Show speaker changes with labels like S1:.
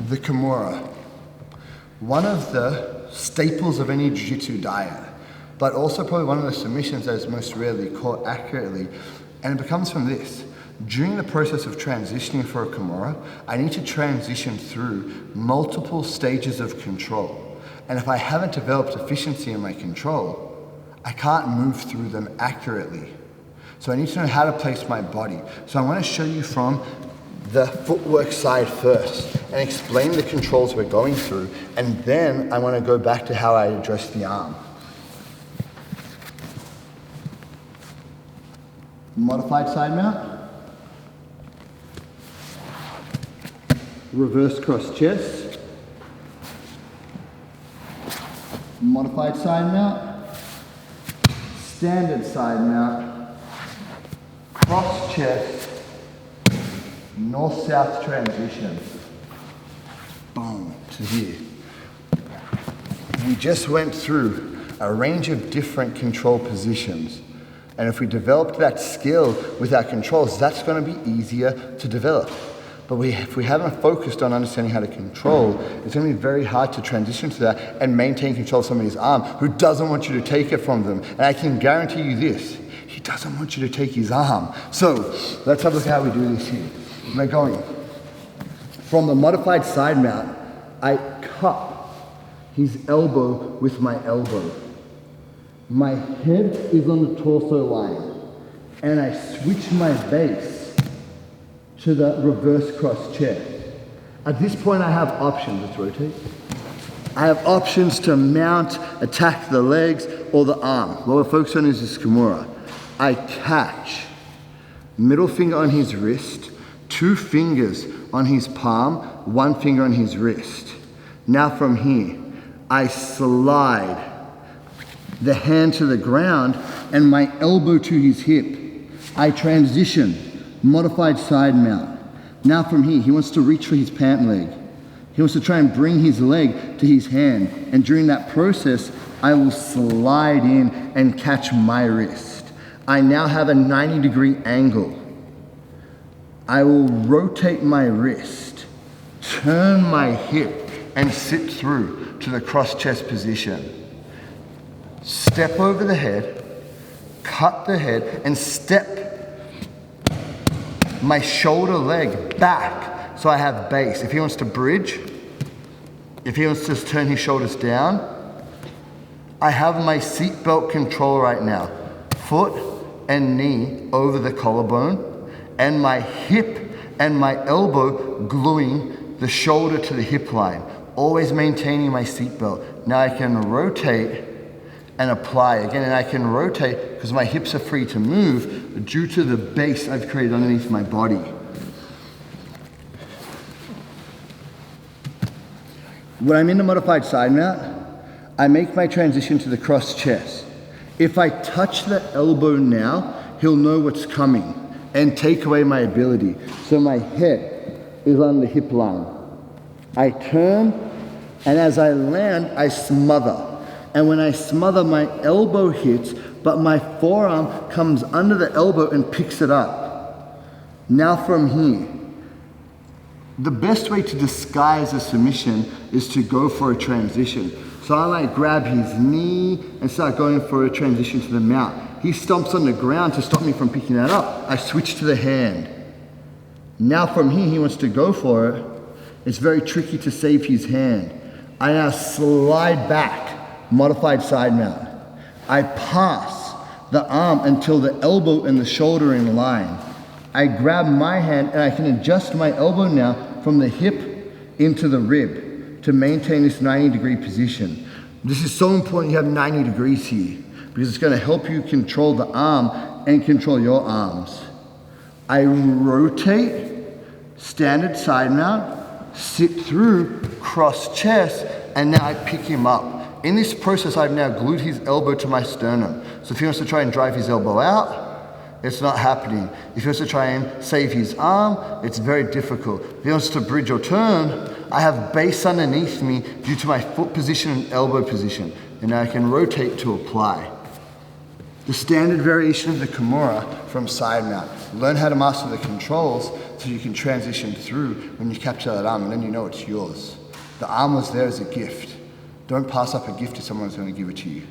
S1: The Kimura, one of the staples of any Jiu-Jitsu diet, but also probably one of the submissions that is most rarely caught accurately, and it becomes from this. During the process of transitioning for a Kimura, I need to transition through multiple stages of control. And if I haven't developed efficiency in my control, I can't move through them accurately. So I need to know how to place my body. So I want to show you from the footwork side first and explain the controls we're going through, and then I want to go back to how I address the arm. Modified side mount. Reverse cross chest. Modified side mount. Standard side mount. Cross chest. North-south transition. Boom, to here. We just went through a range of different control positions. And if we developed that skill with our controls, that's going to be easier to develop. But if we haven't focused on understanding how to control, it's going to be very hard to transition to that and maintain control of somebody's arm who doesn't want you to take it from them. And I can guarantee you this, he doesn't want you to take his arm. So let's have a look at how we do this here. We're going from the modified side mount. I cup his elbow with my elbow. My head is on the torso line, and I switch my base to the reverse cross chest. At this point I have options. Let's rotate. I have options to mount, attack the legs, or the arm. What we're focused on is this Kimura. I catch, middle finger on his wrist, 2 fingers on his palm, 1 finger on his wrist. Now from here, I slide the hand to the ground and my elbow to his hip. I transition, modified side mount. Now from here, he wants to reach for his pant leg. He wants to try and bring his leg to his hand. And during that process, I will slide in and catch my wrist. I now have a 90-degree angle. I will rotate my wrist, turn my hip, and sit through to the cross chest position. Step over the head, cut the head, and step my shoulder leg back so I have base. If he wants to bridge, if he wants to turn his shoulders down, I have my seatbelt control right now. Foot and knee over the collarbone, and my hip and my elbow gluing the shoulder to the hip line, always maintaining my seatbelt. Now I can rotate and apply again, and I can rotate because my hips are free to move due to the base I've created underneath my body. When I'm in the modified side mount, I make my transition to the cross chest. If I touch the elbow now, he'll know what's coming and take away my ability. So my head is on the hip line. I turn, and as I land, I smother. And when I smother, my elbow hits, but my forearm comes under the elbow and picks it up. Now from here, the best way to disguise a submission is to go for a transition. So I like grab his knee and start going for a transition to the mount. He stomps on the ground to stop me from picking that up. I switch to the hand. Now from here, he wants to go for it. It's very tricky to save his hand. I now slide back, modified side mount. I pass the arm until the elbow and the shoulder are in line. I grab my hand and I can adjust my elbow now from the hip into the rib to maintain this 90-degree position. This is so important you have 90 degrees here because it's going to help you control the arm and control your arms. I rotate, standard side mount, sit through, cross chest, and now I pick him up. In this process, I've now glued his elbow to my sternum. So if he wants to try and drive his elbow out, it's not happening. If he wants to try and save his arm, it's very difficult. If he wants to bridge or turn, I have base underneath me due to my foot position and elbow position. And now I can rotate to apply. The standard variation of the Kimura from side mount. Learn how to master the controls so you can transition through when you capture that arm, and then you know it's yours. The arm was there as a gift. Don't pass up a gift if someone's going to give it to you.